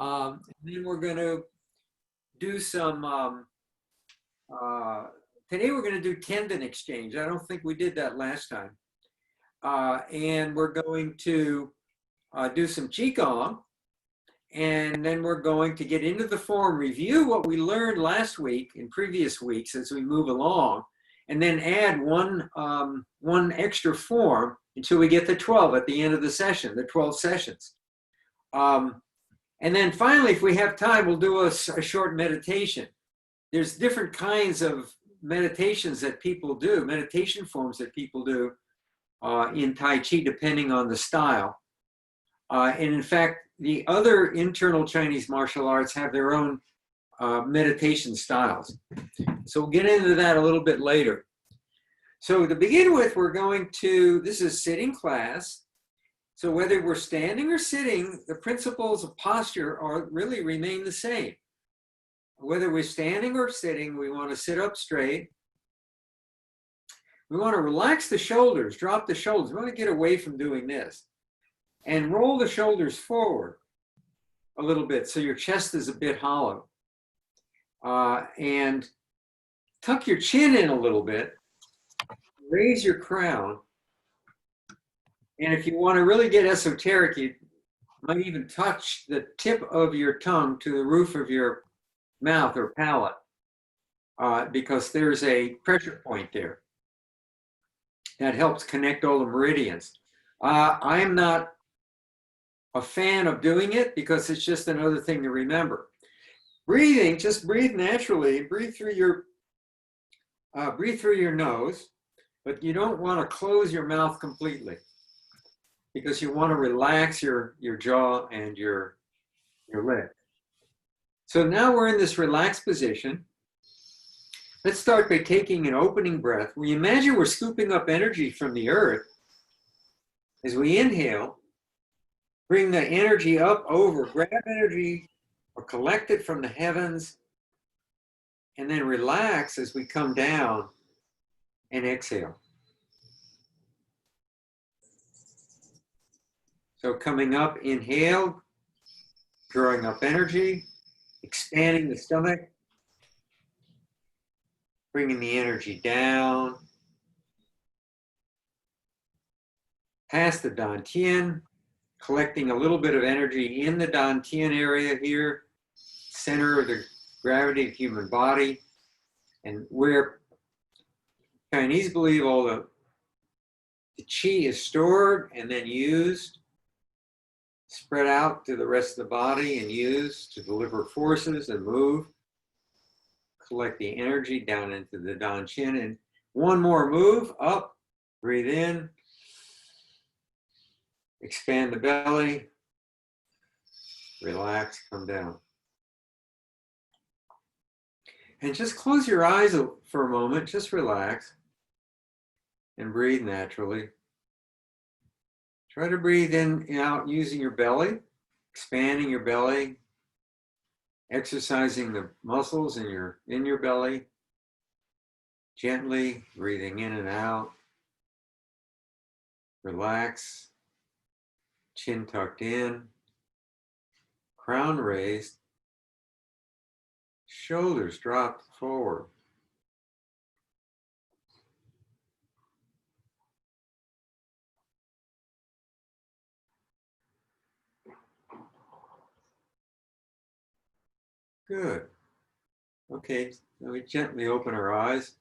And then we're going to do some, today we're going to do tendon exchange. I don't think we did that last time. And we're going to do some Qigong. And then we're going to get into the form, review what we learned last week and previous weeks as we move along, and then add one extra form until we get to 12 at the end of the session, the 12 sessions. And then finally, if we have time, we'll do a short meditation. There's different kinds of meditations that people do, meditation forms that people do in Tai Chi, depending on the style. And in fact, the other internal Chinese martial arts have their own meditation styles. So we'll get into that a little bit later. So to begin with, we're going to, this is sitting class. So whether we're standing or sitting, the principles of posture really remain the same. Whether we're standing or sitting, we want to sit up straight. We want to relax the shoulders, drop the shoulders. We want to get away from doing this. And roll the shoulders forward a little bit so your chest is a bit hollow. And tuck your chin in a little bit. Raise your crown. And if you want to really get esoteric, you might even touch the tip of your tongue to the roof of your mouth or palate, because there's a pressure point there that helps connect all the meridians. I'm not a fan of doing it because it's just another thing to remember. Breathing, just breathe naturally. Breathe through your nose, but you don't want to close your mouth completely because you want to relax your jaw and your lip. So now we're in this relaxed position. Let's start by taking an opening breath. We imagine we're scooping up energy from the earth. As we inhale, bring the energy up over, grab energy or collect it from the heavens, and then relax as we come down and exhale. So coming up, inhale, drawing up energy, expanding the stomach, bringing the energy down, past the dantian, collecting a little bit of energy in the dantian area here, center of the gravity of human body, and where Chinese believe all the qi is stored and then used, spread out to the rest of the body and used to deliver forces and move. Collect the energy down into the dantian, and one more move up, breathe in, expand the belly, relax, come down. And just close your eyes for a moment, just relax and breathe naturally. Try to breathe in and out using your belly, expanding your belly, exercising the muscles in your belly, gently breathing in and out. Relax, chin tucked in, crown raised, shoulders dropped forward. Good. Okay, now we gently open our eyes.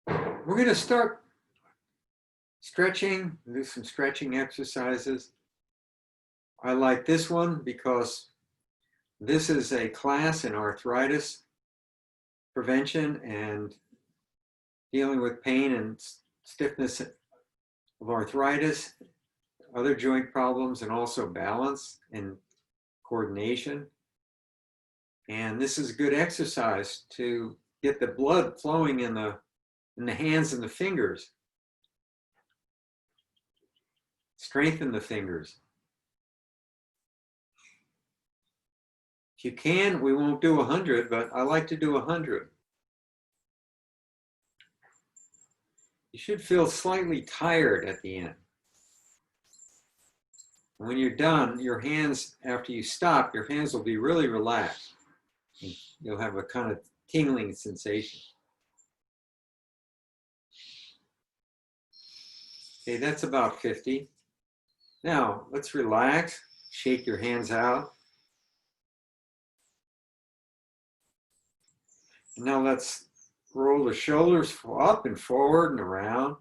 We're going to start stretching, do some stretching exercises. I like this one because this is a class in arthritis prevention and dealing with pain and stiffness of arthritis, other joint problems, and also balance and coordination. And this is a good exercise to get the blood flowing in the hands and the fingers. Strengthen the fingers. If you can, we won't do 100, but I like to do 100. You should feel slightly tired at the end. When you're done, your hands, after you stop, your hands will be really relaxed. You'll have a kind of tingling sensation. Okay, that's about 50. Now, let's relax. Shake your hands out. And now let's roll the shoulders up and forward and around.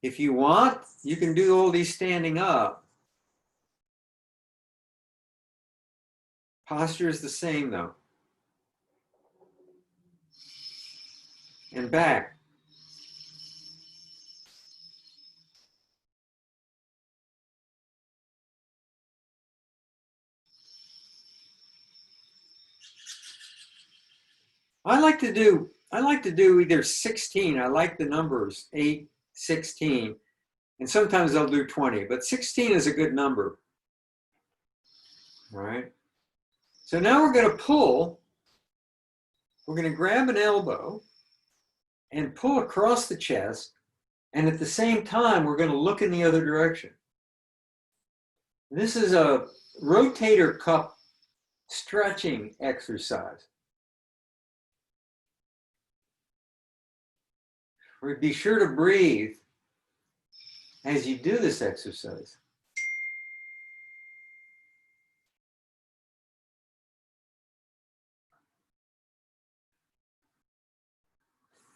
If you want, you can do all these standing up. Posture is the same though. And back. I like to do either 16. I like the numbers 8, 16, and sometimes I'll do 20, but 16 is a good number. All right. So now we're going to pull. We're going to grab an elbow and pull across the chest, and at the same time, we're going to look in the other direction. This is a rotator cuff stretching exercise. Be sure to breathe as you do this exercise.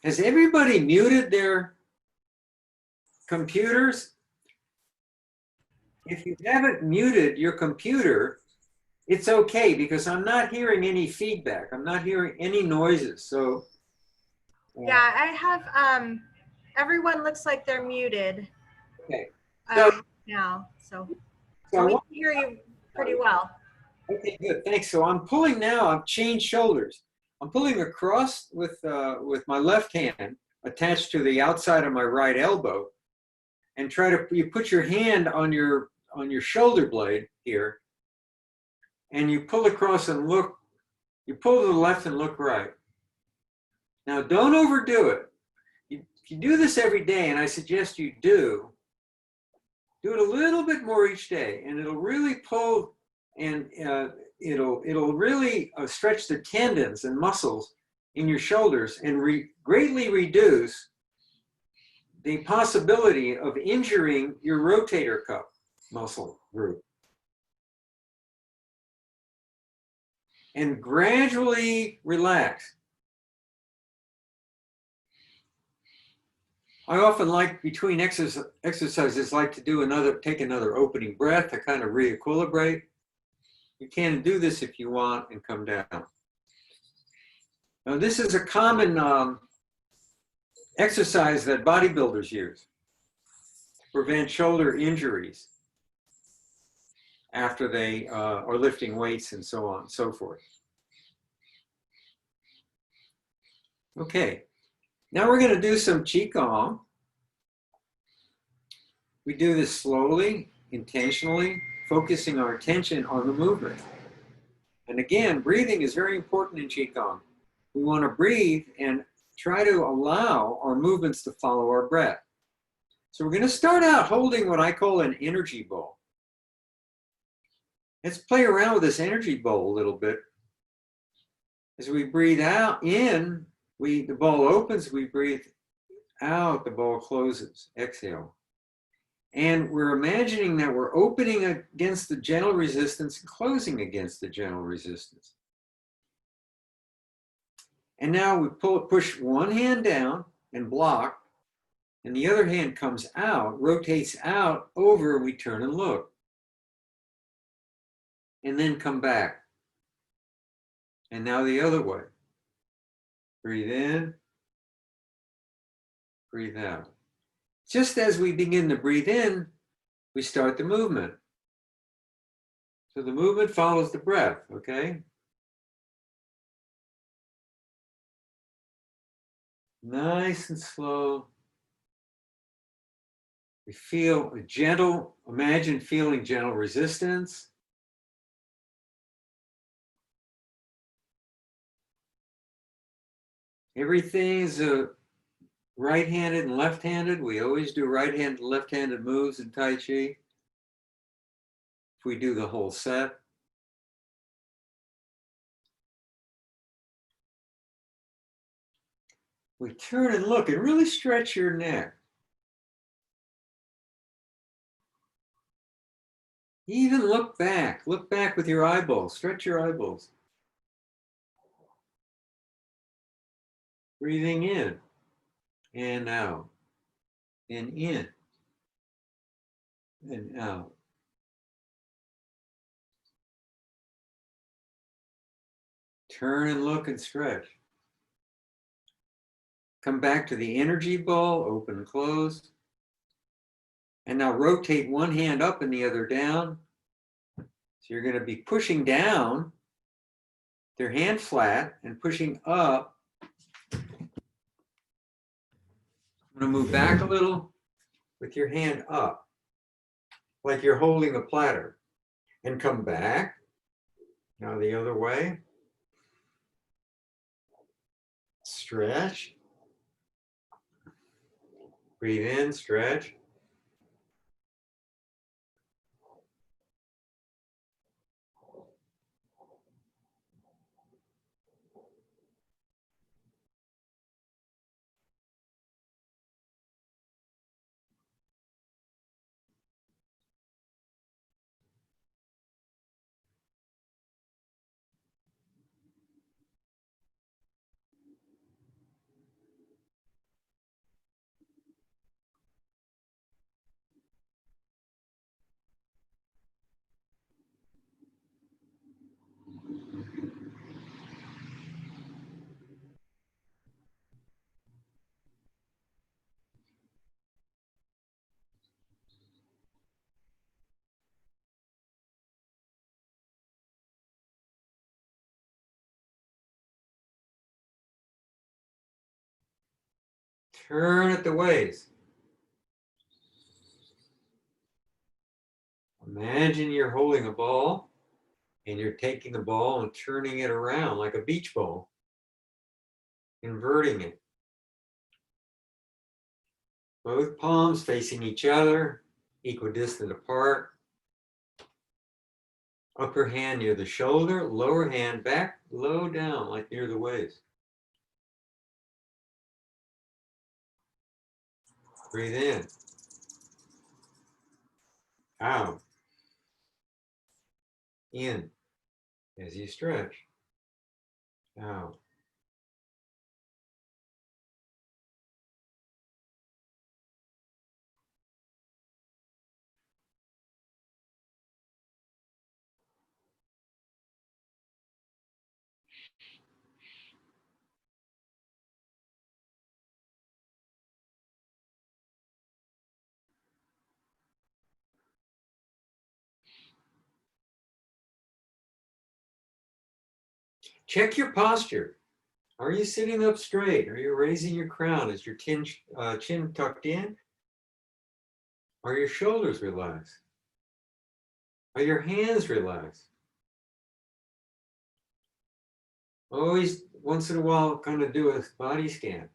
Has everybody muted their computers? If you haven't muted your computer, it's okay because I'm not hearing any feedback. I'm not hearing any noises. So yeah, I have everyone looks like they're muted. Okay. Now, so I we can want, hear you pretty well. okay, good. Thanks. So I'm pulling now. I've changed shoulders. I'm pulling across with my left hand attached to the outside of my right elbow, and try to you put your hand on your shoulder blade here, and you pull across and look. You pull to the left and look right. Now don't overdo it. If you do this every day, and I suggest you do it a little bit more each day, and it'll really pull and it'll really stretch the tendons and muscles in your shoulders and greatly reduce the possibility of injuring your rotator cuff muscle group. And gradually relax. I often like between exercises like to do take another opening breath to kind of re-equilibrate. You can do this if you want and come down. Now this is a common exercise that bodybuilders use to prevent shoulder injuries after they are lifting weights and so on and so forth. Okay, now we're going to do some Qigong. We do this slowly, intentionally, focusing our attention on the movement. And again, breathing is very important in Qigong. We want to breathe and try to allow our movements to follow our breath. So we're going to start out holding what I call an energy bowl. Let's play around with this energy bowl a little bit. As we breathe out in, the ball opens, we breathe out, the ball closes. Exhale. And we're imagining that we're opening against the gentle resistance and closing against the gentle resistance. And now we push one hand down and block, and the other hand comes out, rotates out, over, and we turn and look. And then come back. And now the other way. Breathe in, breathe out. Just as we begin to breathe in, we start the movement. So the movement follows the breath, okay? Nice and slow. We feel a gentle, imagine feeling gentle resistance. Everything's right-handed and left-handed. We always do right-handed and left-handed moves in Tai Chi. If we do the whole set. We turn and look and really stretch your neck. Even look back. Look back with your eyeballs. Stretch your eyeballs. Breathing in and out and in and out. Turn and look and stretch. Come back to the energy ball, open and close. And now rotate one hand up and the other down. So you're going to be pushing down, their hand flat, and pushing up. I'm going to move back a little with your hand up, like you're holding a platter. And come back. Now the other way. Stretch. Breathe in, stretch. Turn at the waist. Imagine you're holding a ball and you're taking the ball and turning it around like a beach ball, inverting it. Both palms facing each other, equidistant apart. Upper hand near the shoulder, lower hand back, low down, like near the waist. Breathe in. Out. In as you stretch. Out. Check your posture. Are you sitting up straight? Are you raising your crown? Is your chin tucked in? Are your shoulders relaxed? Are your hands relaxed? Always, once in a while, kind of do a body scan.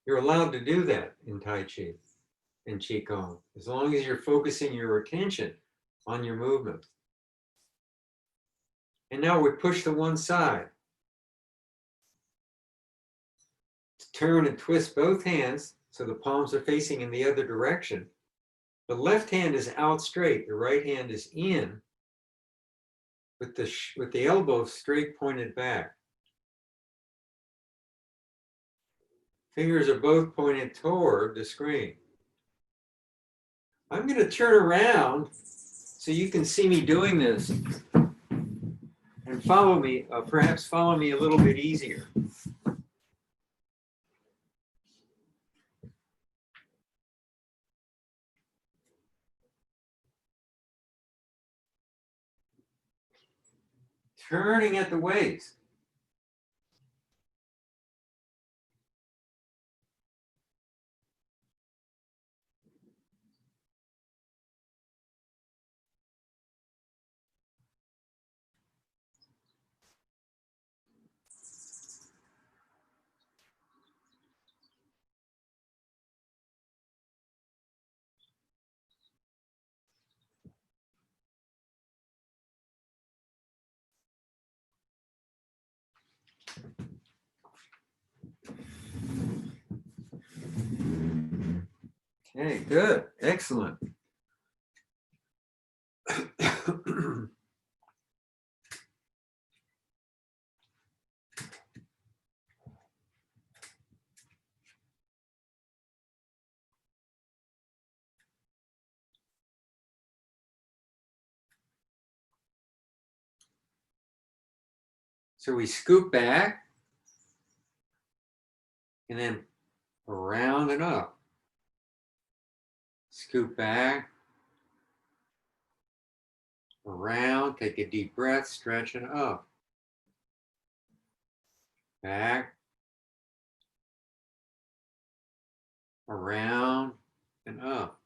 You're allowed to do that in Tai Chi and Qigong, as long as you're focusing your attention on your movement. And now we push to one side. Turn and twist both hands so the palms are facing in the other direction. The left hand is out straight, the right hand is in, with the elbow straight pointed back. Fingers are both pointed toward the screen. I'm going to turn around so you can see me doing this and follow me, perhaps follow me a little bit easier. Turning at the waist. Okay, good. Excellent. So we scoop back and then around and up. Scoop back, around, take a deep breath, stretch and up. Back, around and up.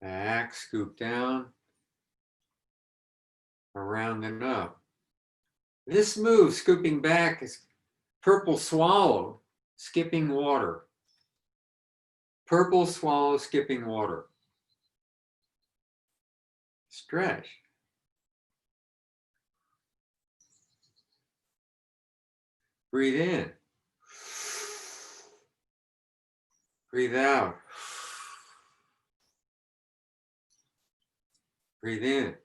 Back, scoop down, around and up. This move, scooping back, is purple swallow, skipping water. Purple swallow, skipping water. Stretch. Breathe in. Breathe out. Breathe in.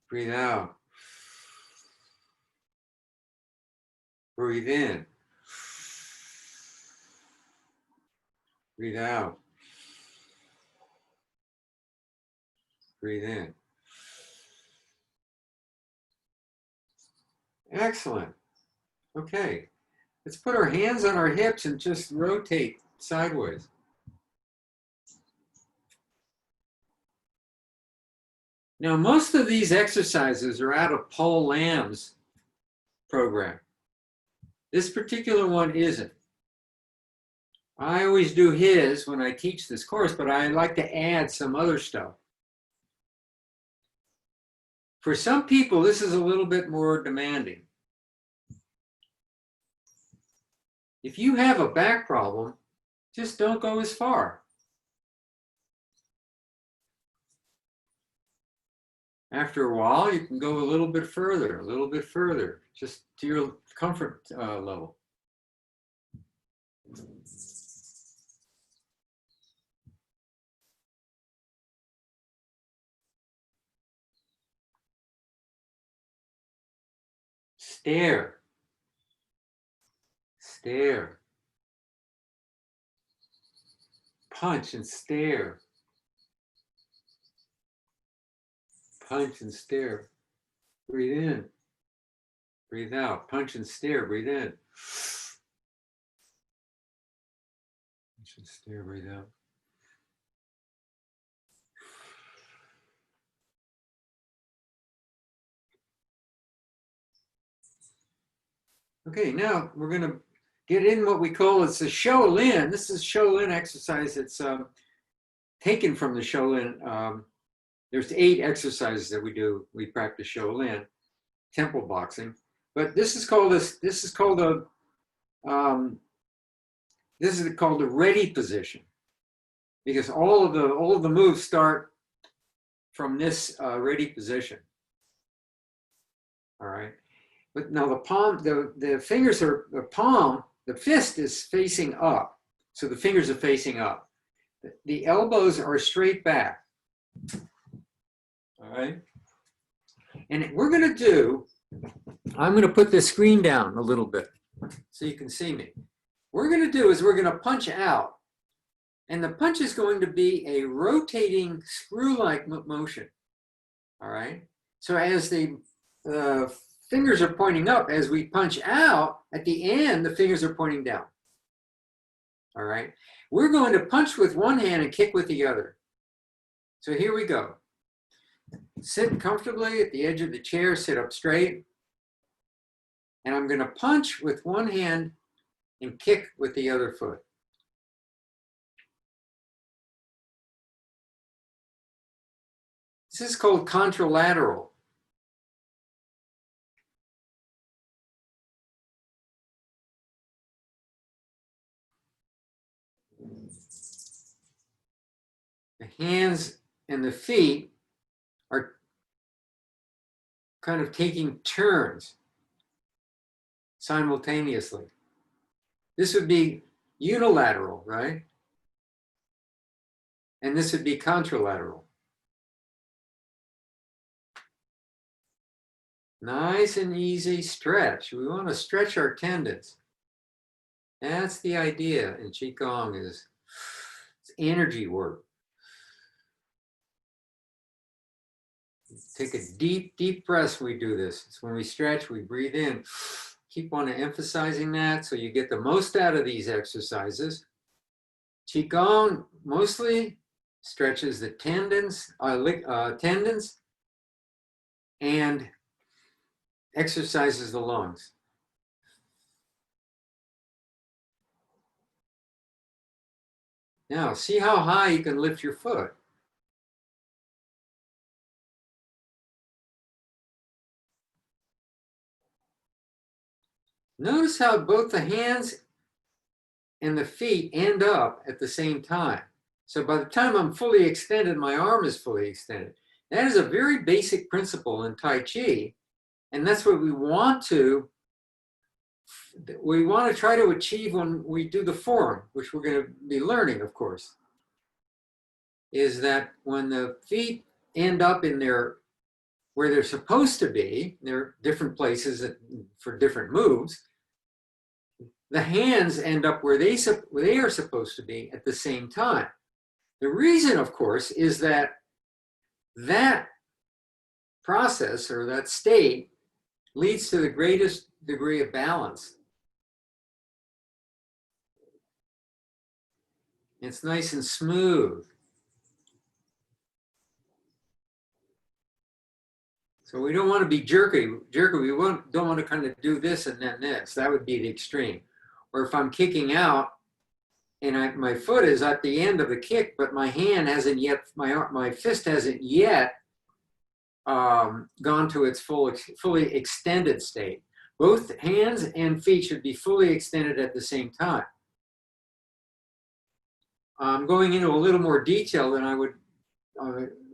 Breathe out. Breathe in. Breathe out. Breathe in. Excellent. Okay. Let's put our hands on our hips and just rotate sideways. Now, most of these exercises are out of Paul Lamb's program. This particular one isn't. I always do his when I teach this course, but I like to add some other stuff. For some people, this is a little bit more demanding. If you have a back problem, just don't go as far. After a while, you can go a little bit further, just to your comfort level. Stare. Stare. Punch and stare. Punch and stare. Breathe in. Breathe out. Punch and stare. Breathe in. Punch and stare. Breathe out. Okay, now we're going to get in what we call, it's a Shaolin. This is Shaolin exercise. It's taken from the Shaolin. There's 8 exercises that we do. We practice Shaolin, temple boxing. But this is called the ready position, because all of the moves start from this ready position. All right. But now the palm, the fingers are, the fist is facing up. So the fingers are facing up. The elbows are straight back. All right. And we're going to do, I'm going to put this screen down a little bit so you can see me. What we're going to do is we're going to punch out. And the punch is going to be a rotating screw-like motion. All right. So as the fingers are pointing up, as we punch out, at the end, the fingers are pointing down. All right. We're going to punch with one hand and kick with the other. So here we go. Sit comfortably at the edge of the chair, sit up straight. And I'm going to punch with one hand and kick with the other foot. This is called contralateral. The hands and the feet are kind of taking turns simultaneously. This would be unilateral, right? And this would be contralateral. Nice and easy stretch. We want to stretch our tendons. That's the idea in Qigong, is it's energy work. Take a deep, deep breath when we do this. It's when we stretch, we breathe in. Keep on emphasizing that so you get the most out of these exercises. Qigong mostly stretches the tendons and exercises the lungs. Now, see how high you can lift your foot. Notice how both the hands and the feet end up at the same time. So by the time I'm fully extended, my arm is fully extended. That is a very basic principle in Tai Chi, and that's what we want to try to achieve when we do the form, which we're going to be learning, of course, is that when the feet end up in where they're supposed to be, they're different places for different moves, the hands end up where they are supposed to be at the same time. The reason, of course, is that process or that state leads to the greatest degree of balance. It's nice and smooth. So we don't want to be jerky. We don't want to kind of do this and then this. That would be the extreme. Or if I'm kicking out and my foot is at the end of the kick, but my hand hasn't yet, my fist hasn't yet gone to its fully extended state. Both hands and feet should be fully extended at the same time. I'm going into a little more detail than I would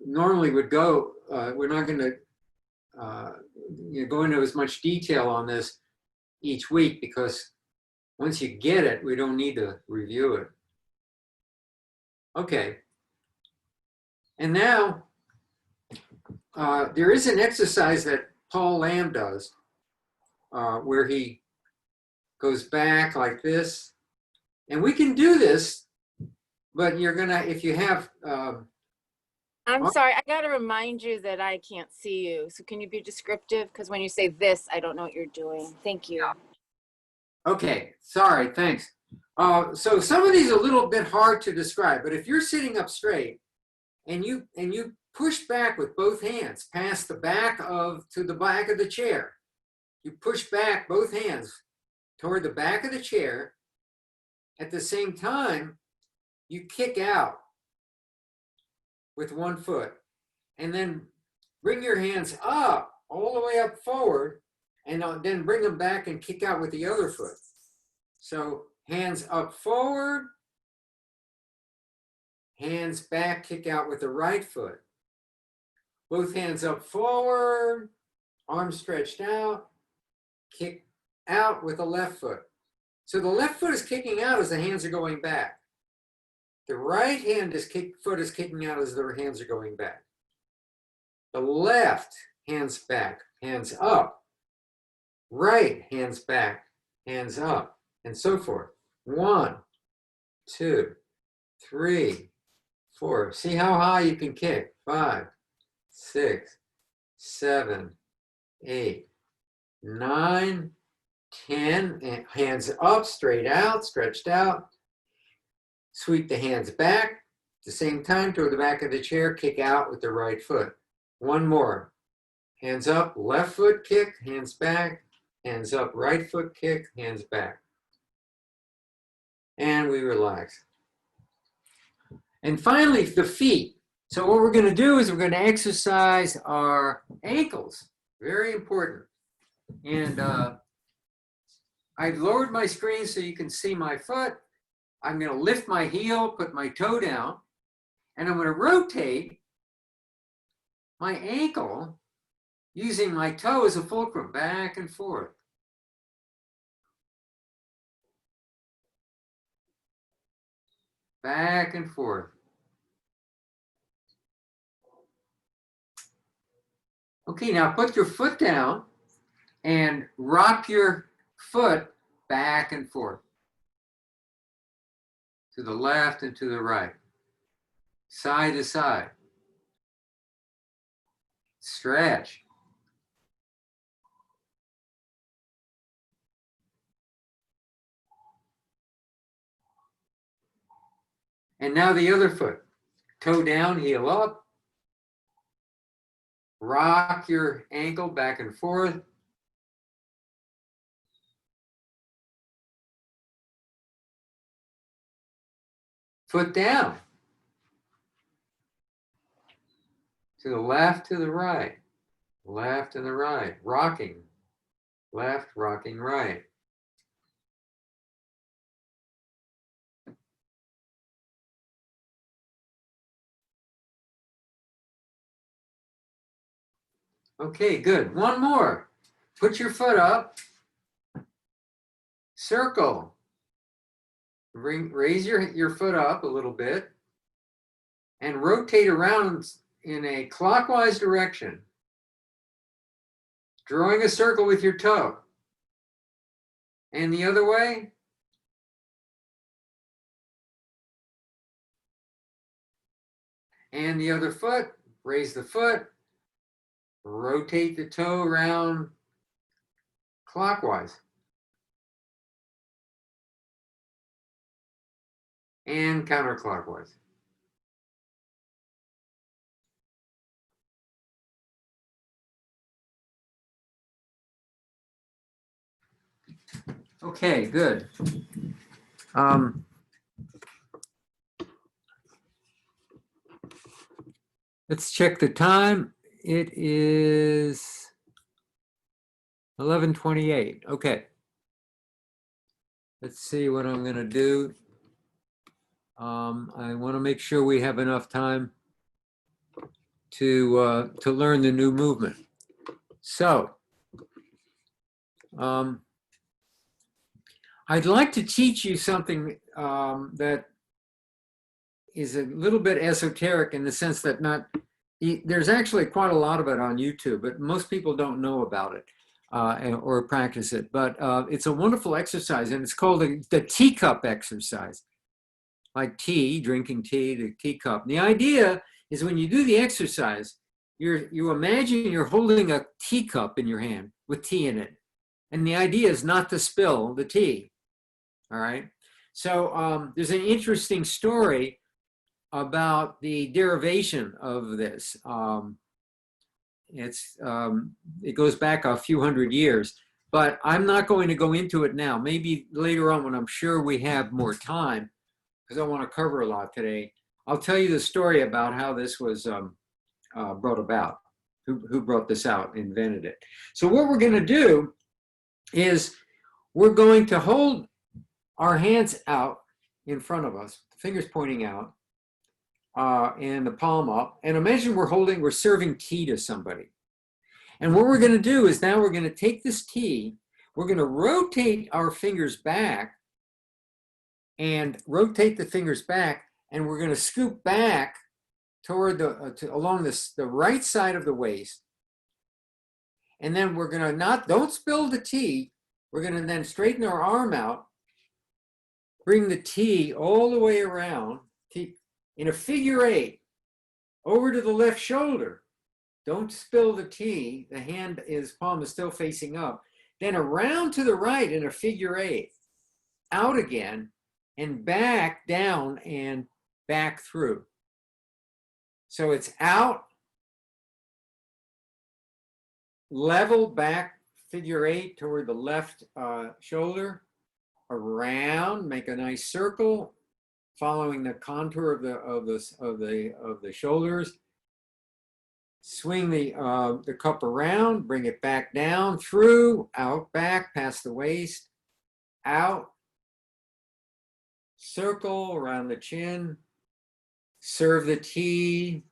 normally would go. We're not going to go into as much detail on this each week, because once you get it, we don't need to review it. Okay. And now there is an exercise that Paul Lamb does where he goes back like this. And we can do this, but you're going to, if you have... I'm sorry, I got to remind you that I can't see you. So can you be descriptive? Because when you say this, I don't know what you're doing. Thank you. Okay, sorry, thanks. So some of these are a little bit hard to describe, but if you're sitting up straight and you push back with both hands past the back to the back of the chair, you push back both hands toward the back of the chair. At the same time, you kick out with one foot, and then bring your hands up, all the way up forward, and then bring them back and kick out with the other foot. So hands up forward, hands back, kick out with the right foot. Both hands up forward, arms stretched out, kick out with the left foot. So the left foot is kicking out as the hands are going back. The right foot is kicking out as the hands are going back. The left, hands back, hands up. Right, hands back, hands up, and so forth. 1, 2, 3, 4. See how high you can kick. 5, 6, 7, 8, 9, 10. And hands up, straight out, stretched out. Sweep the hands back. At the same time, toward the back of the chair, kick out with the right foot. One more. Hands up, left foot kick, hands back. Hands up, right foot kick, hands back. And we relax. And finally, the feet. So what we're going to do is we're going to exercise our ankles. Very important. And I've lowered my screen so you can see my foot. I'm going to lift my heel, put my toe down, and I'm going to rotate my ankle using my toe as a fulcrum, back and forth. Back and forth. Okay, now put your foot down and rock your foot back and forth. To the left and to the right. Side to side. Stretch. And now the other foot. Toe down, heel up. Rock your ankle back and forth. Foot down. To the left, to the right. Left and the right. Rocking. Left, rocking right. Okay, good. One more. Put your foot up. Circle. Raise your foot up a little bit and rotate around in a clockwise direction, drawing a circle with your toe. And the other way. And the other foot. Raise the foot. Rotate the toe around clockwise. And counterclockwise. Okay, good. Let's check the time. It is 11:28. Okay. Let's see what I'm going to do. I want to make sure we have enough time to learn the new movement. So, I'd like to teach you something that is a little bit esoteric in the sense that there's actually quite a lot of it on YouTube, but most people don't know about it or practice it. But it's a wonderful exercise, and it's called the Teacup Exercise. Like tea, drinking tea, the teacup. The idea is when you do the exercise, you imagine you're holding a teacup in your hand with tea in it. And the idea is not to spill the tea. All right. So there's an interesting story about the derivation of this. It goes back a few hundred years, but I'm not going to go into it now. Maybe later on when I'm sure we have more time, because I want to cover a lot today. I'll tell you the story about how this was brought about, who brought this out, invented it. So what we're going to do is we're going to hold our hands out in front of us, fingers pointing out, and the palm up. And imagine we're serving tea to somebody. And what we're going to do is now we're going to take this tea, we're going to rotate our fingers back and rotate the fingers back, and we're going to scoop back toward along the right side of the waist. And then we're going to don't spill the tea. We're going to then straighten our arm out, bring the tea all the way around in a figure 8 over to the left shoulder. Don't spill the tea. The palm is still facing up. Then around to the right in a figure 8, out again, and back down and back through. So it's out, level back, figure 8 toward the left shoulder, around, make a nice circle, following the contour of the shoulders. Swing the cup around, bring it back down, through, out, back, past the waist, out, circle around the chin, serve the tea,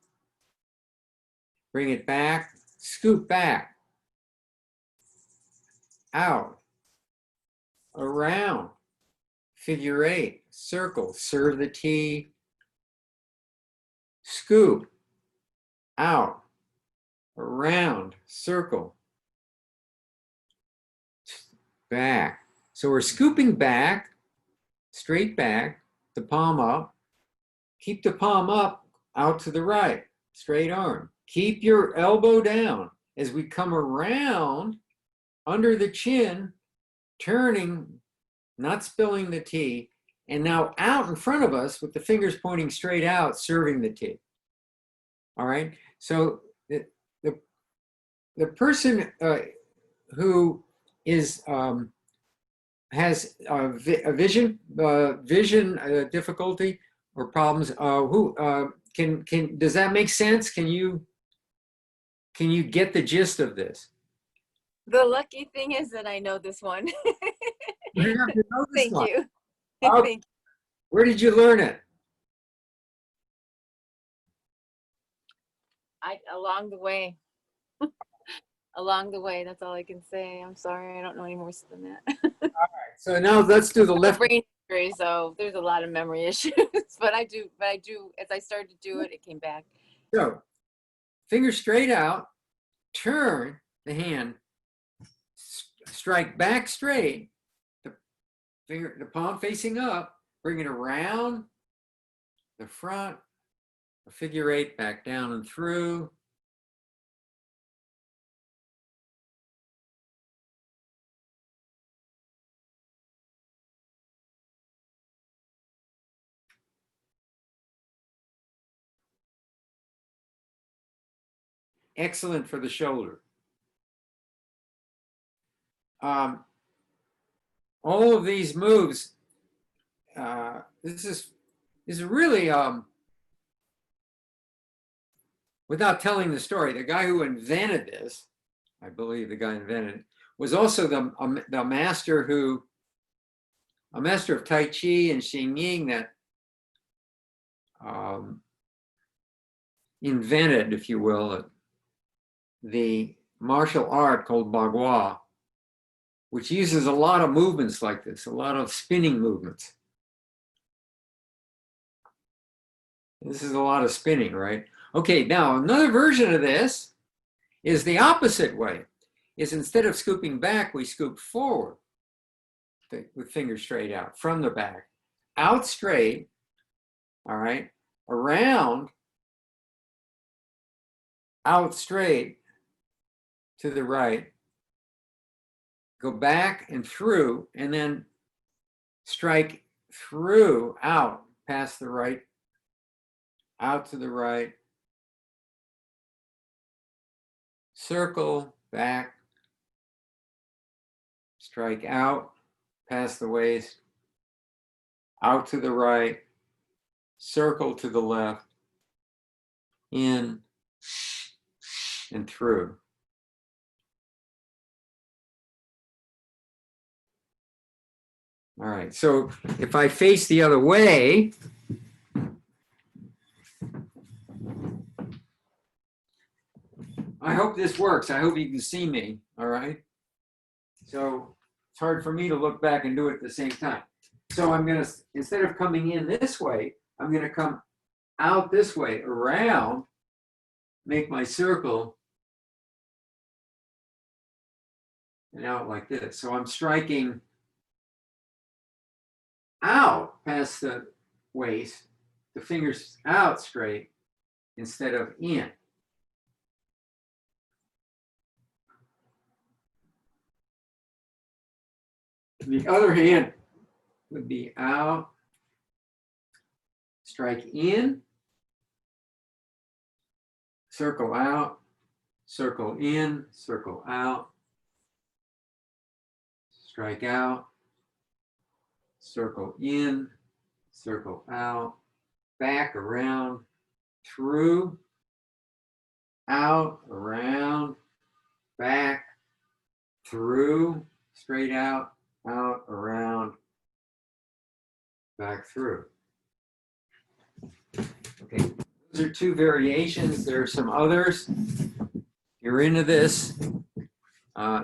bring it back, scoop back, out, around, figure eight, circle, serve the T, scoop, out, around, circle, back. So we're scooping back, straight back, the palm up. Keep the palm up, out to the right, straight arm. Keep your elbow down as we come around under the chin, turning, not spilling the T, and now out in front of us with the fingers pointing straight out, serving the T. All right, so the person who is has a vision difficulty or problems, who can does that make sense? Can you get the gist of this? The lucky thing is that I know this one. You have to know this Thank one. you. Oh, Thank you. where did you learn it? Along the way. Along the way, that's all I can say. I'm sorry, I don't know any more than that. So now let's do the left. Brain injury, so there's a lot of memory issues. but I do, as I started to do it, it came back. So fingers straight out, turn the hand, strike back straight, the palm facing up, bring it around the front, a figure eight, back down and through. Excellent for the shoulder. All of these moves, this is really, without telling the story, the guy who invented this, I believe the guy invented it, was also the master of Tai Chi and Xing Ying that invented, if you will, the martial art called Bagua, which uses a lot of movements like this, a lot of spinning movements. This is a lot of spinning, right? Okay, now another version of this is the opposite way. Is instead of scooping back, we scoop forward with fingers straight out from the back. Out straight, all right, around, out straight to the right, go back and through, and then strike through, out, past the right, out to the right, circle, back, strike out, past the waist, out to the right, circle to the left, in and through. All right, so if I face the other way, I hope this works. I hope you can see me, all right? So it's hard for me to look back and do it at the same time. So I'm gonna, instead of coming in this way, I'm gonna come out this way, around, make my circle, and out like this. So I'm striking out past the waist, the fingers out straight instead of in. The other hand would be out, strike in, circle out, circle in, circle out, strike out, circle in, circle out, back, around, through, out, around, back, through, straight out, around, back through. Okay, those are two variations. There are some others. You're into this.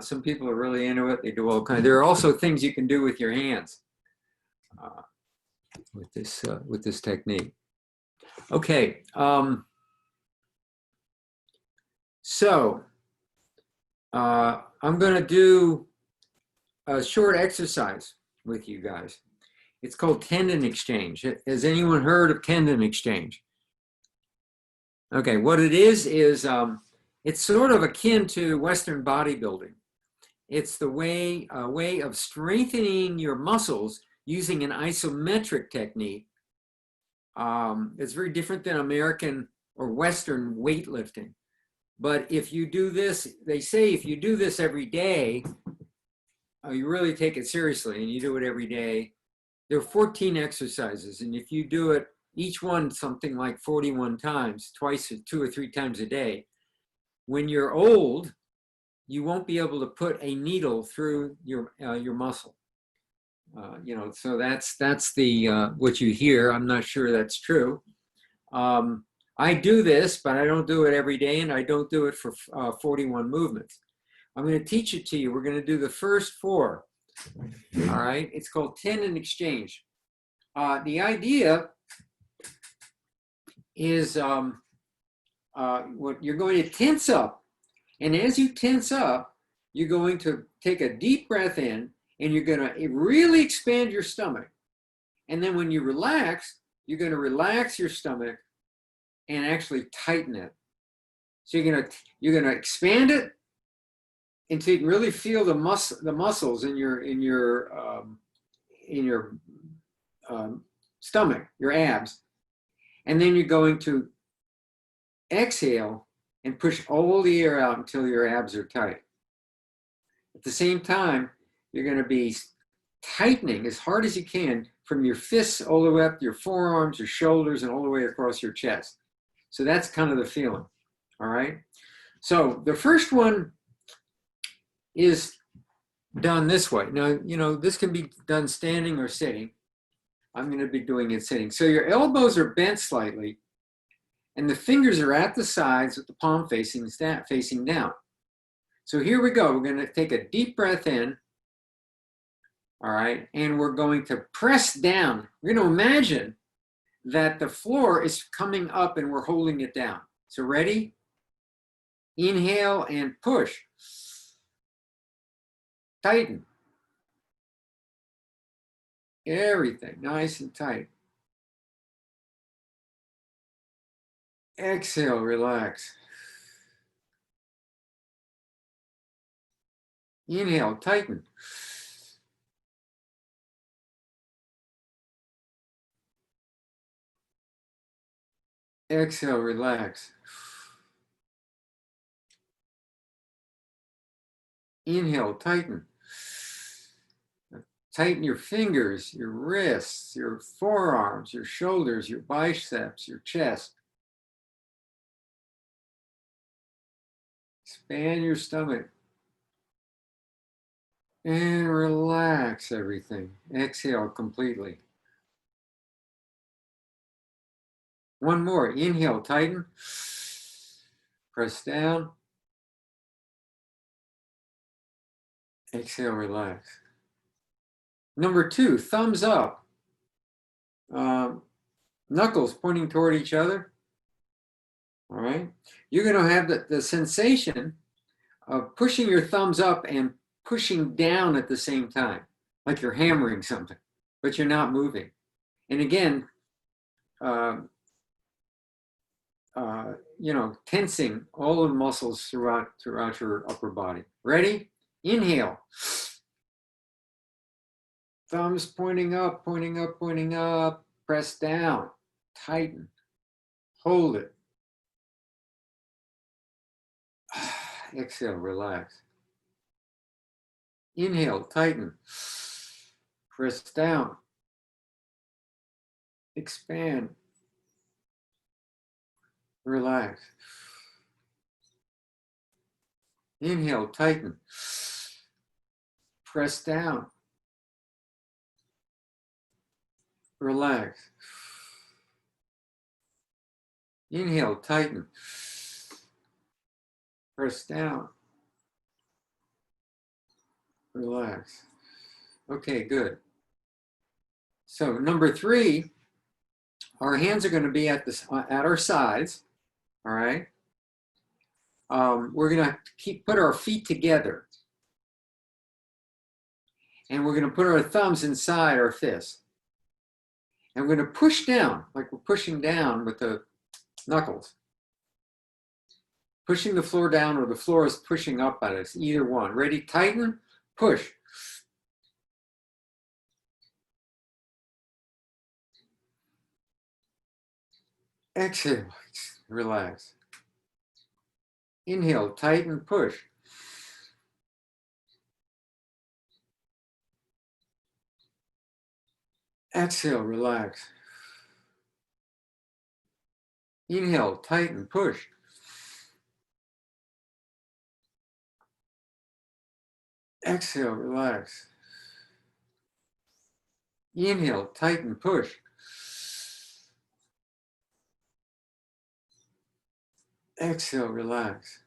Some people are really into it. They do all kinds. There are also things you can do with your hands with this technique. Okay. So I'm going to do a short exercise with you guys. It's called Tendon Exchange. Has anyone heard of Tendon Exchange? Okay, what it is it's sort of akin to Western bodybuilding. It's the way of strengthening your muscles using an isometric technique. It's very different than American or Western weightlifting. But if you do this, they say if you do this every day, you really take it seriously and you do it every day. There are 14 exercises, and if you do it, each one something like 41 times, twice or 2 or 3 times a day, when you're old, you won't be able to put a needle through your muscle. You know, so that's the what you hear. I'm not sure that's true. I do this, but I don't do it every day, and I don't do it for 41 movements. I'm going to teach it to you. We're going to do the first 4. All right. It's called Tendon Exchange. The idea is what you're going to tense up. And as you tense up, you're going to take a deep breath in, and you're going to really expand your stomach. And then when you relax, you're going to relax your stomach and actually tighten it. So you're going to expand it until you can really feel the muscles in your stomach, your abs. And then you're going to exhale and push all the air out until your abs are tight. At the same time, you're going to be tightening as hard as you can from your fists all the way up to your forearms, your shoulders, and all the way across your chest. So that's kind of the feeling. All right. So the first one is done this way. Now, you know, this can be done standing or sitting. I'm going to be doing it sitting. So your elbows are bent slightly, and the fingers are at the sides with the palm facing down. So here we go. We're going to take a deep breath in. All right. And we're going to press down. We're going to imagine that the floor is coming up and we're holding it down. So ready? Inhale and push. Tighten. Everything nice and tight. Exhale, relax. Inhale, tighten. Exhale, relax. Inhale, tighten. Tighten your fingers, your wrists, your forearms, your shoulders, your biceps, your chest. Expand your stomach. And relax everything. Exhale completely. One more. Inhale, tighten. Press down. Exhale, relax. Number 2, thumbs up. Knuckles pointing toward each other. All right. You're going to have the sensation of pushing your thumbs up and pushing down at the same time, like you're hammering something, but you're not moving. And again, you know, tensing all the muscles throughout your upper body. Ready? Inhale. Thumbs pointing up, pointing up, pointing up. Press down. Tighten. Hold it. Exhale, relax. Inhale, tighten. Press down. Expand. Relax. Inhale, tighten. Press down. Relax. Inhale, tighten. Press down. relax. Okay, good. So number 3, our hands are going to be at our sides. All right. We're going to put our feet together, and we're going to put our thumbs inside our fists, and we're going to push down like we're pushing down with the knuckles, pushing the floor down, or the floor is pushing up at us. Either one. Ready? Tighten. Push. Exhale. Relax. Inhale. Tighten. Push. Exhale. Relax. Inhale. Tighten. Push. Exhale. Relax. Inhale. Tighten. Push. Exhale. Relax.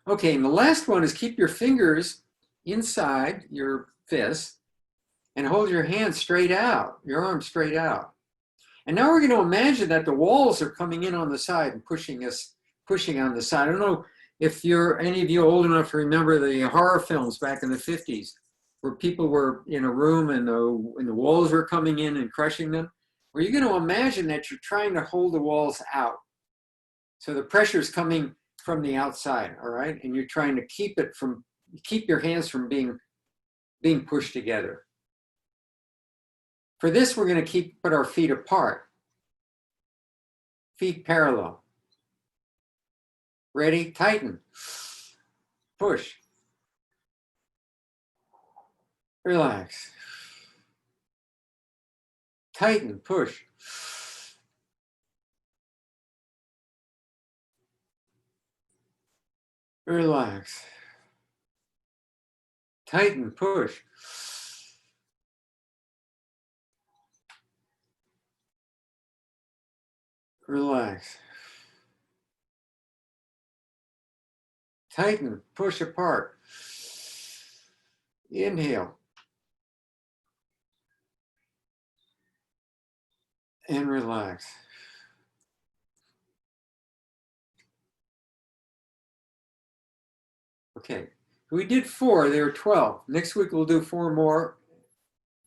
Okay, and the last one is keep your fingers inside your fists and hold your hands straight out, your arms straight out. And now we're going to imagine that the walls are coming in on the side and pushing on the side. I don't know if any of you old enough to remember the horror films back in the 50s, where people were in a room and the walls were coming in and crushing them. Well, you're going to imagine that you're trying to hold the walls out. So the pressure is coming from the outside, all right? And you're trying to keep your hands from being pushed together. For this, we're going to put our feet apart. Feet parallel. Ready? Tighten. Push. Relax. Tighten. Push. Relax. Tighten. Push. Relax. Tighten. Push apart. Inhale. And relax. Okay, we did 4, there were 12. Next week we'll do 4 more.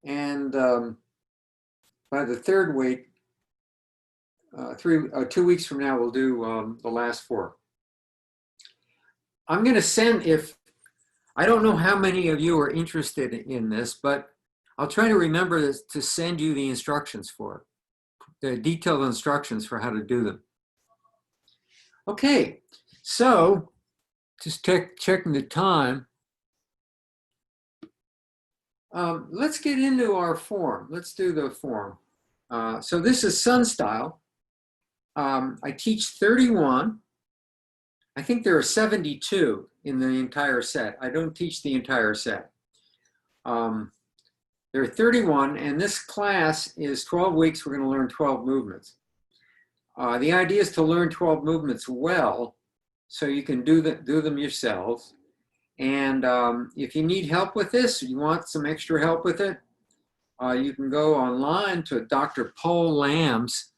And by the third week, 2 weeks from now, we'll do the last 4. I'm going to send, I don't know how many of you are interested in this, but I'll try to remember to send you the instructions for it, the detailed instructions for how to do them. Okay, so just checking the time. Let's get into our form. Let's do the form. So this is Sun Style. I teach 31. I think there are 72 in the entire set. I don't teach the entire set. There are 31, and this class is 12 weeks. We're going to learn 12 movements. The idea is to learn 12 movements well, so you can do them yourselves. And if you need help with this, you want some extra help with it, you can go online to Dr. Paul Lamb's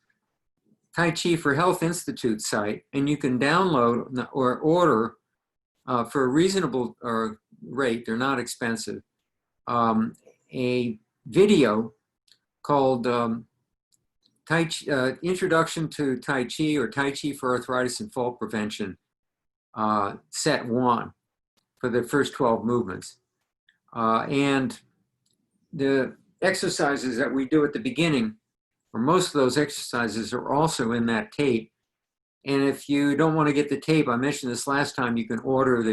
Tai Chi for Health Institute site, and you can download or order for a reasonable rate, they're not expensive, a video called Introduction to Tai Chi, or Tai Chi for Arthritis and Fall Prevention, set 1 for the first 12 movements. And the exercises that we do at the beginning, or most of those exercises, are also in that tape. And if you don't want to get the tape, I mentioned this last time, you can order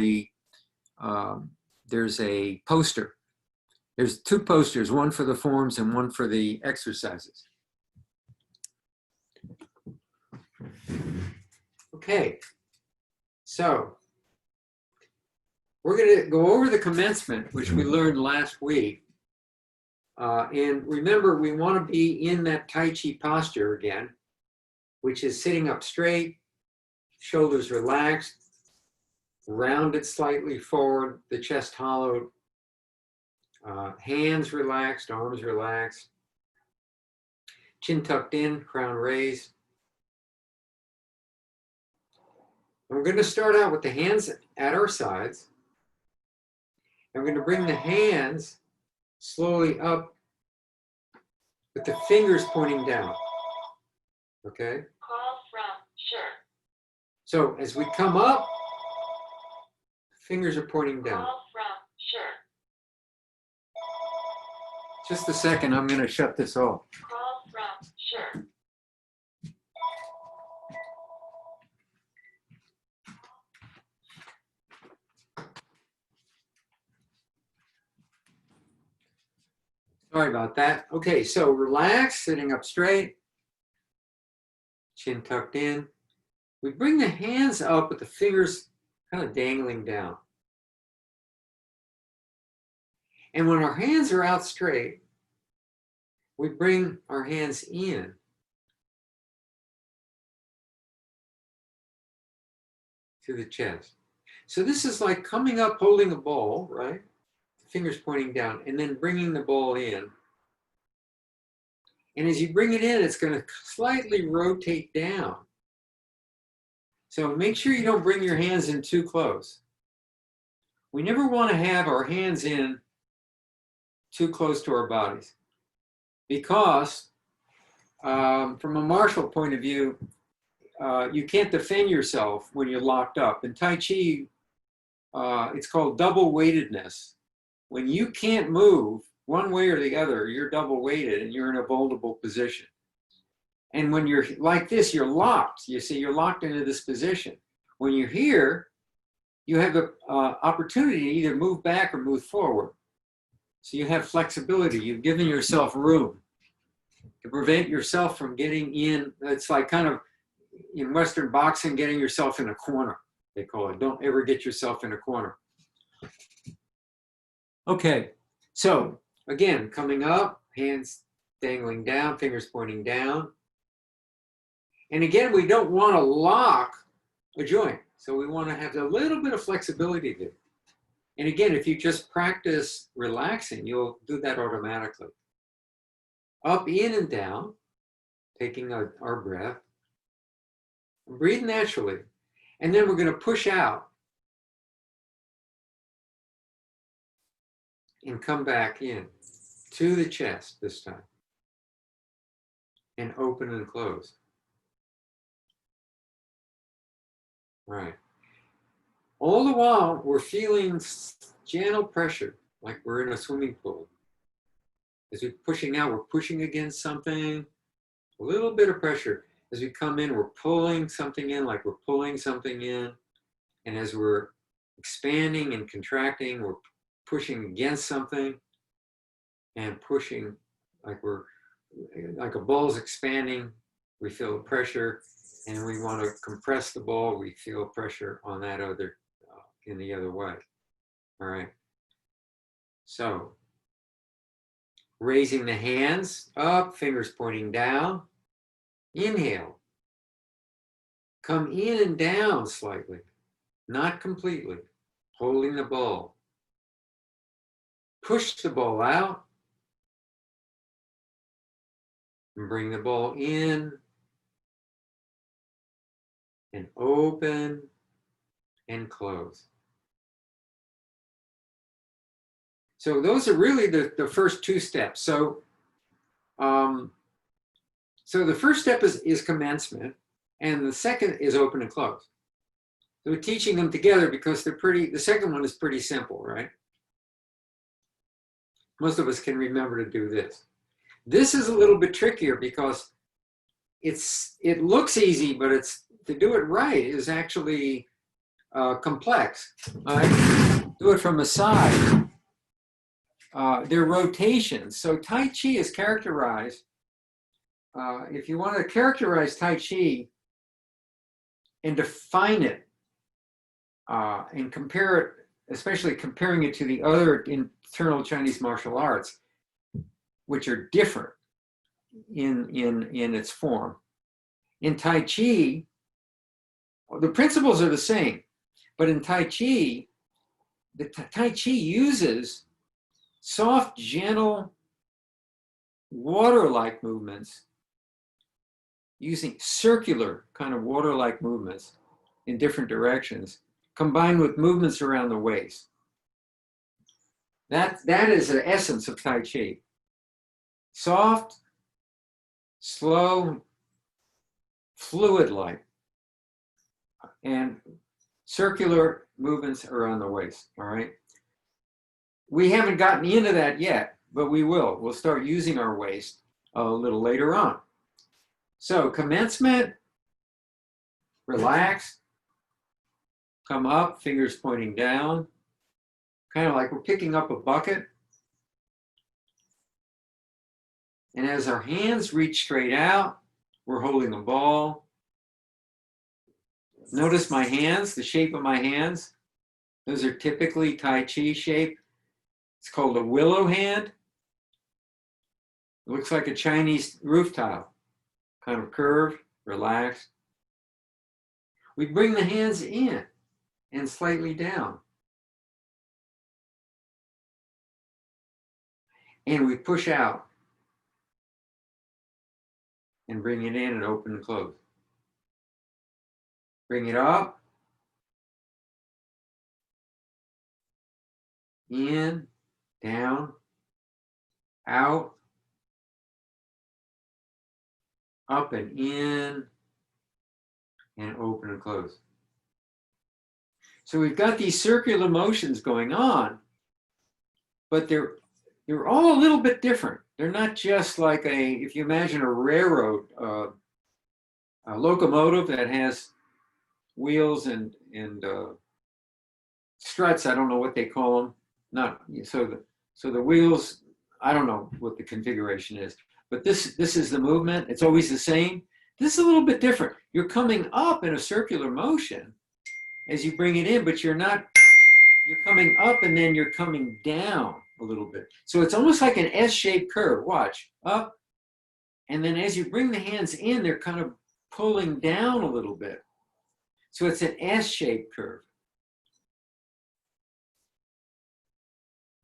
there's a poster. There's 2 posters, one for the forms and one for the exercises. Okay, so we're going to go over the commencement, which we learned last week. And remember, we want to be in that Tai Chi posture again, which is sitting up straight, shoulders relaxed, rounded slightly forward, the chest hollowed, Hands relaxed, arms relaxed. Chin tucked in, crown raised. And we're going to start out with the hands at our sides. And we're going to bring the hands slowly up with the fingers pointing down. Okay? Call from shirt. So as we come up, fingers are pointing down. Call from shirt. Just a second, I'm going to shut this off. Call from shirt. Sorry about that. Okay, so relax, sitting up straight, chin tucked in. We bring the hands up with the fingers kind of dangling down. And when our hands are out straight, we bring our hands in. To the chest. So this is like coming up, holding a ball, right? Fingers pointing down, and then bringing the ball in. And as you bring it in, it's going to slightly rotate down. So make sure you don't bring your hands in too close. We never want to have our hands in too close to our bodies, because from a martial point of view, you can't defend yourself when you're locked up. In Tai Chi, it's called double weightedness. When you can't move one way or the other, you're double weighted and you're in a vulnerable position. And when you're like this, you're locked. You see, you're locked into this position. When you're here, you have the opportunity to either move back or move forward. So you have flexibility. You've given yourself room to prevent yourself from getting in. It's like kind of in Western boxing, getting yourself in a corner, they call it. Don't ever get yourself in a corner. Okay, so again, coming up, hands dangling down, fingers pointing down. And again, we don't want to lock a joint. So we want to have a little bit of flexibility there. And again, if you just practice relaxing, you'll do that automatically. Up, in, and down, taking our breath. Breathe naturally. And then we're going to push out and come back in to the chest this time. And open and close. All right. All the while, we're feeling gentle pressure, like we're in a swimming pool. As we're pushing out, we're pushing against something, a little bit of pressure. As we come in, we're pulling something in, like we're pulling something in. And as we're expanding and contracting, we're pushing against something and pushing like a ball's expanding. We feel pressure, and we want to compress the ball. We feel pressure on that other, in the other way. All right. So raising the hands up, fingers pointing down. Inhale. Come in and down slightly, not completely. Holding the ball. Push the ball out. And bring the ball in. And open and close. So those are really the first two steps. So the first step is commencement, and the second is open and close. So we're teaching them together because the second one is pretty simple, right? Most of us can remember to do this. This is a little bit trickier because it looks easy, but to do it right is actually complex. Do it from the side. They're rotations. So Tai Chi is characterized. If you want to characterize Tai Chi and define it and compare it, especially comparing it to the other internal Chinese martial arts, which are different in its form. In Tai Chi, the principles are the same, but in Tai Chi, Tai Chi uses soft, gentle, water-like movements, using circular kind of water-like movements in different directions, combined with movements around the waist. That is the essence of Tai Chi. Soft, slow, fluid-like, and circular movements around the waist, all right? We haven't gotten into that yet, but we will. We'll start using our waist a little later on. So commencement, relax, come up, fingers pointing down, kind of like we're picking up a bucket. And as our hands reach straight out, we're holding a ball. Notice my hands, the shape of my hands. Those are typically Tai Chi shape. It's called a willow hand. It looks like a Chinese roof tile, kind of curved, relaxed. We bring the hands in and slightly down. And we push out and bring it in and open and close. Bring it up, in, down, out, up and in, and open and close. So we've got these circular motions going on, but they're all a little bit different. They're not just like if you imagine a railroad, a locomotive that has wheels and struts, I don't know what they call them. So the wheels, I don't know what the configuration is, but this is the movement. It's always the same. This is a little bit different. You're coming up in a circular motion as you bring it in, but you're coming up and then you're coming down a little bit. So it's almost like an S-shaped curve. Watch, up, and then as you bring the hands in, they're kind of pulling down a little bit. So it's an S-shaped curve.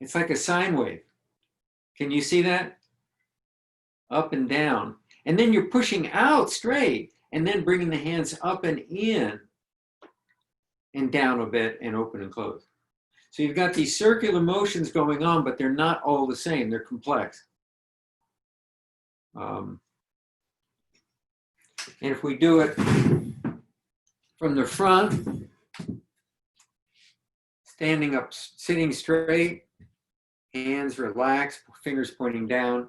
It's like a sine wave. Can you see that? Up and down. And then you're pushing out straight and then bringing the hands up and in and down a bit and open and close. So you've got these circular motions going on, but they're not all the same. They're complex. And if we do it from the front, standing up, sitting straight, hands relaxed, fingers pointing down.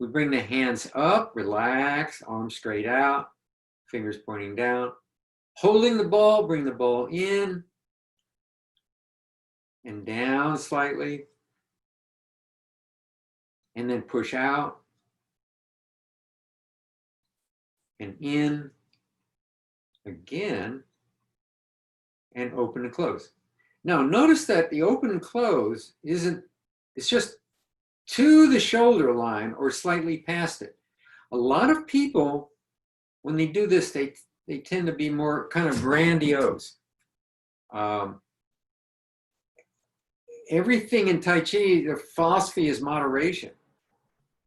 We bring the hands up, relax, arms straight out, fingers pointing down. Holding the ball, bring the ball in and down slightly. And then push out and in again and open and close. Now notice that the open and close it's just to the shoulder line or slightly past it. A lot of people, when they do this, they tend to be more kind of grandiose. Everything in Tai Chi, the philosophy is moderation.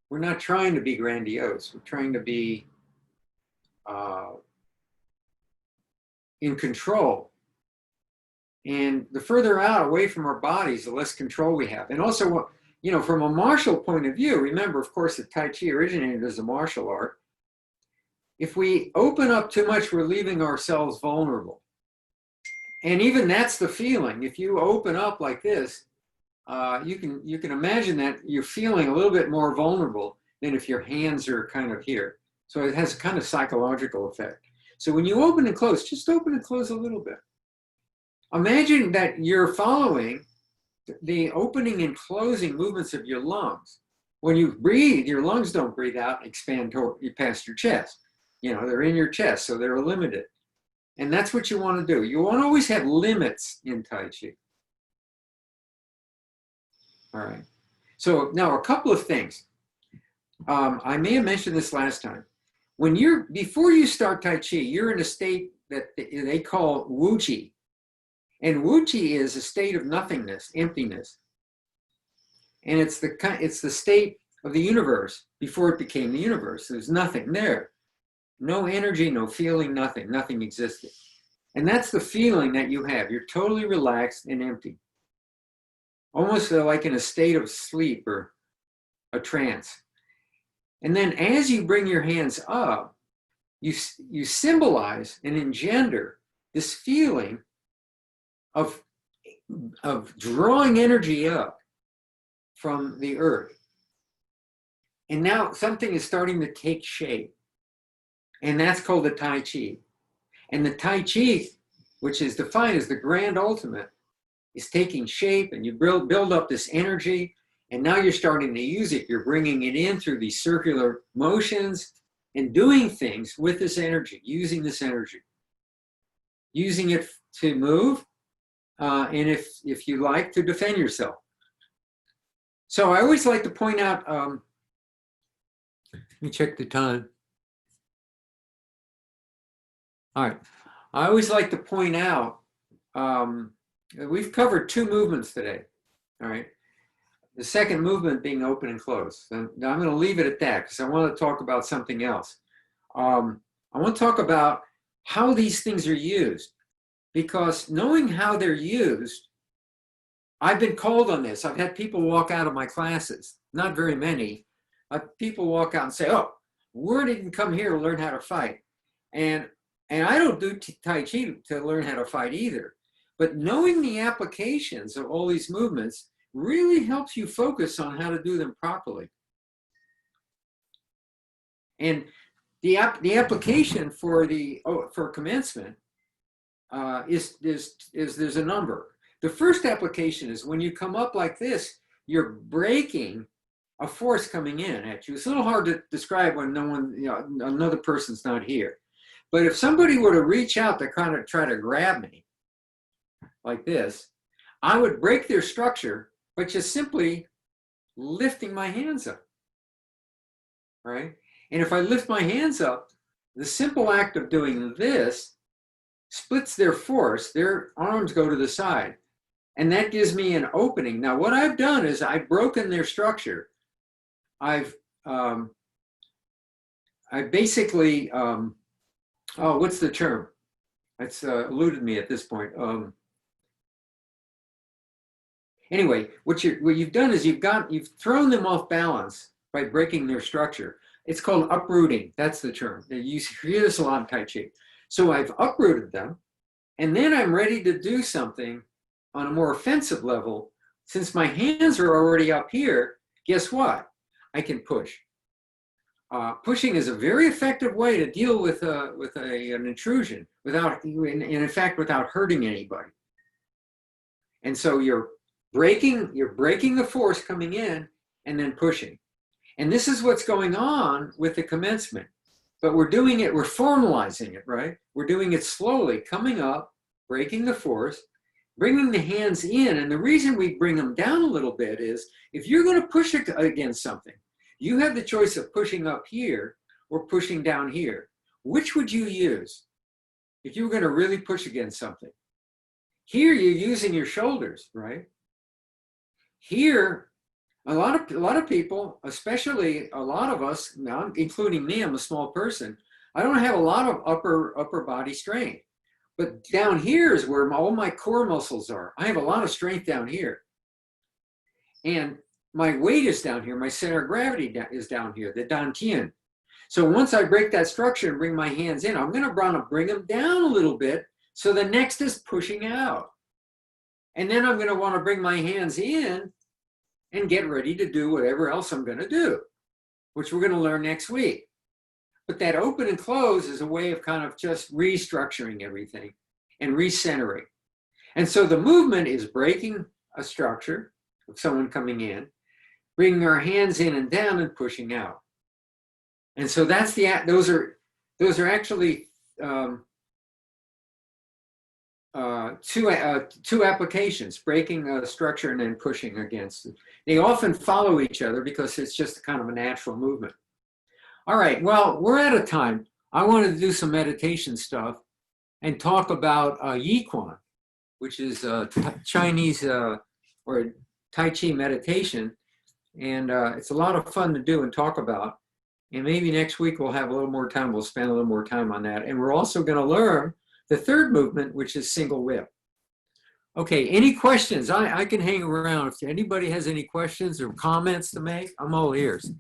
We're not trying to be grandiose. We're trying to be in control. And the further out away from our bodies, the less control we have. And also, you know, from a martial point of view, remember, of course, that Tai Chi originated as a martial art. If we open up too much, we're leaving ourselves vulnerable. And even that's the feeling. If you open up like this, you can imagine that you're feeling a little bit more vulnerable than if your hands are kind of here. So it has a kind of psychological effect. So when you open and close, just open and close a little bit. Imagine that you're following the opening and closing movements of your lungs. When you breathe, your lungs don't breathe out and expand past your chest. You know, they're in your chest, so they're limited. And that's what you want to do. You want to always have limits in Tai Chi. All right. So now a couple of things. I may have mentioned this last time. Before you start Tai Chi, you're in a state that they call Wu Chi. And Wu Chi is a state of nothingness, emptiness. And it's the state of the universe before it became the universe. There's nothing there. No energy, no feeling, nothing. Nothing existed. And that's the feeling that you have. You're totally relaxed and empty. Almost like in a state of sleep or a trance. And then as you bring your hands up, you symbolize and engender this feeling of drawing energy up from the earth. And now something is starting to take shape. And that's called the Tai Chi. And the Tai Chi, which is defined as the grand ultimate, is taking shape, and you build up this energy, and now you're starting to use it. You're bringing it in through these circular motions and doing things with this energy, using this energy. Using it to move, and if you like, to defend yourself. So I always like to point out, let me check the time. All right, I always like to point out, we've covered 2 movements today, all right? The second movement being open and close. And now I'm going to leave it at that because I want to talk about something else. I want to talk about how these things are used, because knowing how they're used, I've been called on this. I've had people walk out of my classes, not very many. People walk out and say, oh, we didn't come here to learn how to fight. And I don't do Tai Chi to learn how to fight either. But knowing the applications of all these movements really helps you focus on how to do them properly. And the application for commencement is there's a number. The first application is when you come up like this, you're breaking a force coming in at you. It's a little hard to describe when no one, another person's not here. But if somebody were to reach out to kind of try to grab me like this, I would break their structure, but just simply lifting my hands up, right? And if I lift my hands up, the simple act of doing this splits their force, their arms go to the side, and that gives me an opening. Now, what I've done is I've broken their structure. I basically, what's the term? It's eluded me at this point. Anyway, what you've done is you've thrown them off balance by breaking their structure. It's called uprooting. That's the term. You hear this a lot in Tai Chi. So I've uprooted them, and then I'm ready to do something on a more offensive level. Since my hands are already up here, guess what? I can push. Pushing is a very effective way to deal with an intrusion without, in fact, without hurting anybody. And so you're breaking the force coming in and then pushing. And this is what's going on with the commencement. But we're doing it, we're formalizing it, right? We're doing it slowly, coming up, breaking the force, bringing the hands in. And the reason we bring them down a little bit is if you're going to push against something, you have the choice of pushing up here or pushing down here. Which would you use if you were going to really push against something? Here, you're using your shoulders, right? Here, a lot of people, especially a lot of us, now, including me, I'm a small person, I don't have a lot of upper body strength. But down here is where all my core muscles are. I have a lot of strength down here. And my weight is down here. My center of gravity is down here, the dantian. So once I break that structure and bring my hands in, I'm going to want to bring them down a little bit. So the next is pushing out. And then I'm going to want to bring my hands in and get ready to do whatever else I'm going to do, which we're going to learn next week. But that open and close is a way of kind of just restructuring everything and recentering. And so the movement is breaking a structure of someone coming in, bringing our hands in and down and pushing out. And so that's those are actually two applications, breaking a structure and then pushing against it. They often follow each other because it's just kind of a natural movement. All right, well, we're out of time. I wanted to do some meditation stuff and talk about Yi Quan, which is Chinese or Tai Chi meditation, And it's a lot of fun to do and talk about. And maybe next week we'll have a little more time. We'll spend a little more time on that. And we're also going to learn the third movement, which is single whip. Okay, any questions? I can hang around. If anybody has any questions or comments to make, I'm all ears.